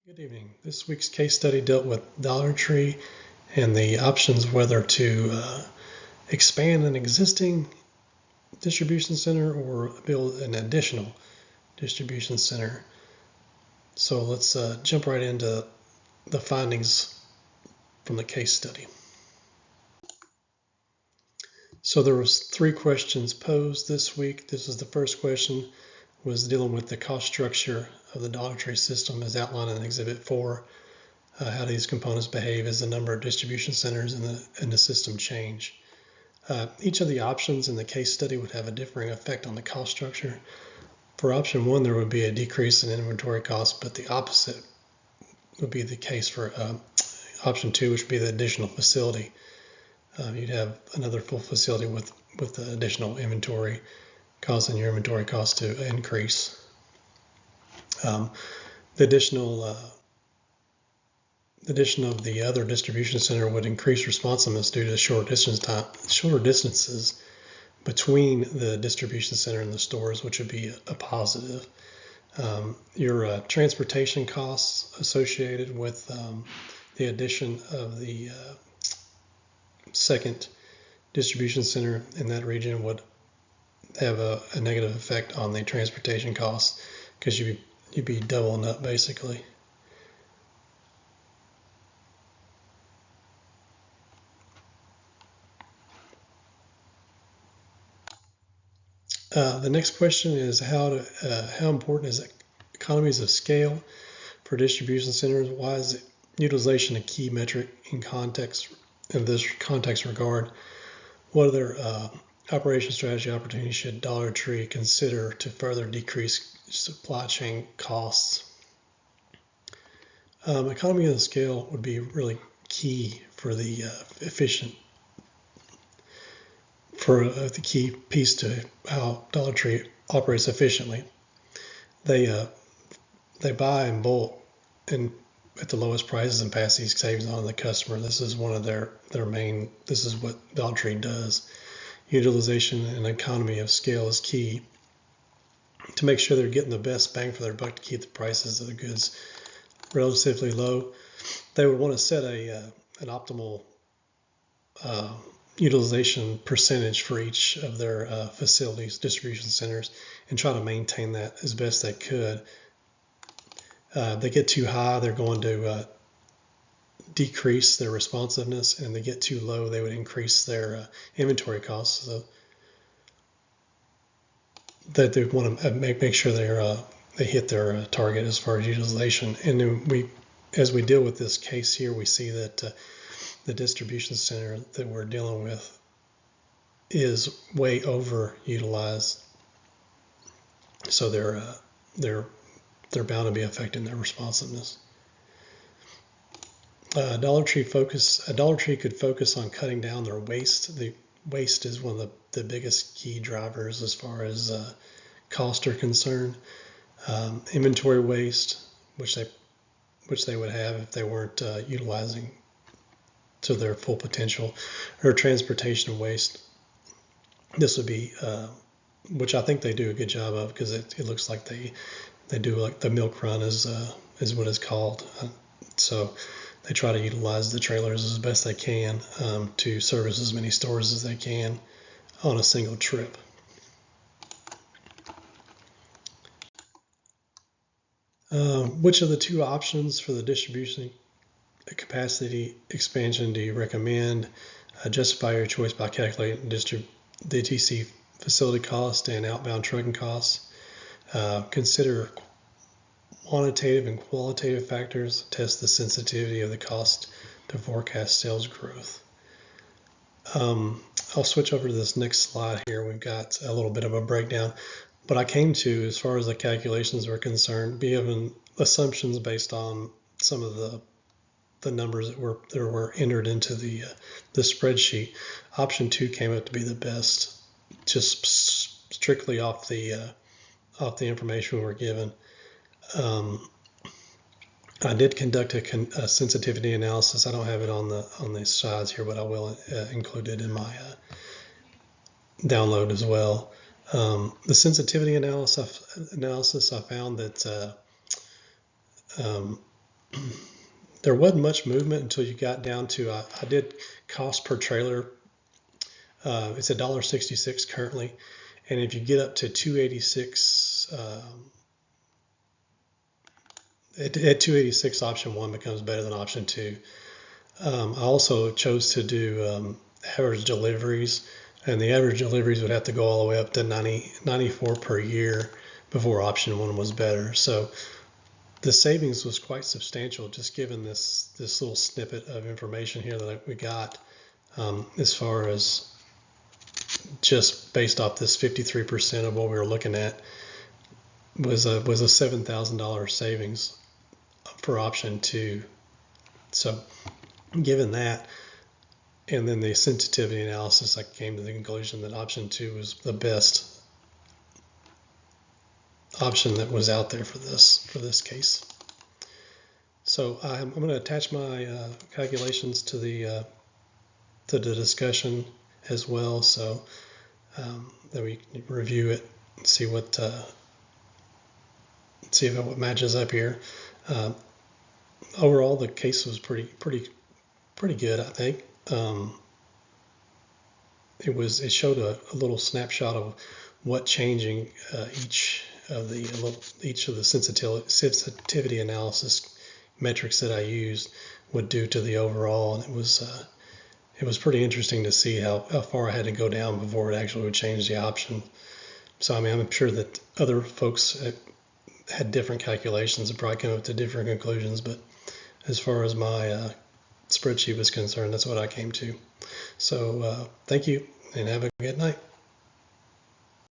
Good evening. This week's case study dealt with Dollar Tree and the options whether to expand an existing distribution center or build an additional distribution center. So let's jump right into the findings from the case study. So there was 3 questions posed this week. This is the first question, was dealing with the cost structure of the Dollar Tree system as outlined in Exhibit 4. How these components behave as the number of distribution centers in the system change. Each of the options in the case study would have a differing effect on the cost structure. For option 1, there would be a decrease in inventory costs, but the opposite would be the case for option 2, which would be the additional facility. You'd have another full facility with the additional inventory, causing your inventory costs to increase. The addition of the other distribution center would increase responsiveness due to shorter distances between the distribution center and the stores, which would be a positive. Your transportation costs associated with the addition of the second distribution center in that region would have a negative effect on the transportation costs, because you'd be doubling up basically. The next question is how important is economies of scale for distribution centers? Why is utilization a key metric in this context regard? What other operation strategy opportunities should Dollar Tree consider to further decrease supply chain costs? Economy of scale would be really key for the the key piece to how Dollar Tree operates efficiently. They buy in bulk and at the lowest prices and pass these savings on to the customer. This is one of their main. This is what Dollar Tree does. Utilization and economy of scale is key to make sure they're getting the best bang for their buck to keep the prices of the goods relatively low. They would want to set an optimal utilization percentage for each of their facilities, distribution centers, and try to maintain that as best they could. They get too high, they're going to decrease their responsiveness, and they get too low, they would increase their inventory costs. So that they want to make sure they hit their target as far as utilization. And then as we deal with this case here, we see that the distribution center that we're dealing with is way overutilized, so they're bound to be affecting their responsiveness. Dollar Tree could focus on cutting down their waste. The waste is one of the biggest key drivers as far as costs are concerned. Inventory waste, which they would have if they weren't utilizing to their full potential, or transportation waste. This would be, which I think they do a good job of, because it looks like they do, like the milk run is what it's called. So they try to utilize the trailers as best they can to service as many stores as they can on a single trip. Which of the 2 options for the distribution capacity expansion do you recommend? Justify your choice by calculating DTC facility cost and outbound trucking costs. Consider quantitative and qualitative factors. Test the sensitivity of the cost to forecast sales growth. I'll switch over to this next slide here. We've got a little bit of a breakdown. But I came to, as far as the calculations are concerned, given assumptions based on some of the numbers that were entered into the spreadsheet. Option 2 came out to be the best, just strictly off the information we were given. I did conduct a sensitivity analysis. I don't have it on the slides here, but I will include it in my download as well. The sensitivity analysis, I found that there wasn't much movement until you got down to, I did cost per trailer. It's $1.66 currently. And if you get up to 286, at 286, option 1 becomes better than option 2. I also chose to do average deliveries, and the average deliveries would have to go all the way up to 94 per year before option 1 was better. So the savings was quite substantial, just given this little snippet of information here that we got, as far as just based off this 53% of what we were looking at was a $7,000 savings for option 2. So given that, and then the sensitivity analysis, I came to the conclusion that option 2 was the best option that was out there for this case. So I'm going to attach my calculations to the discussion as well, so that we can review it and see what matches up here. Overall, the case was pretty good, I think. It showed a little snapshot of what changing each of the sensitivity analysis metrics that I used would do to the overall, and it was pretty interesting to see how far I had to go down before it actually would change the option. So I mean, I'm sure that other folks had different calculations and probably come up to different conclusions, but as far as my spreadsheet was concerned, that's what I came to. So thank you, and have a good night.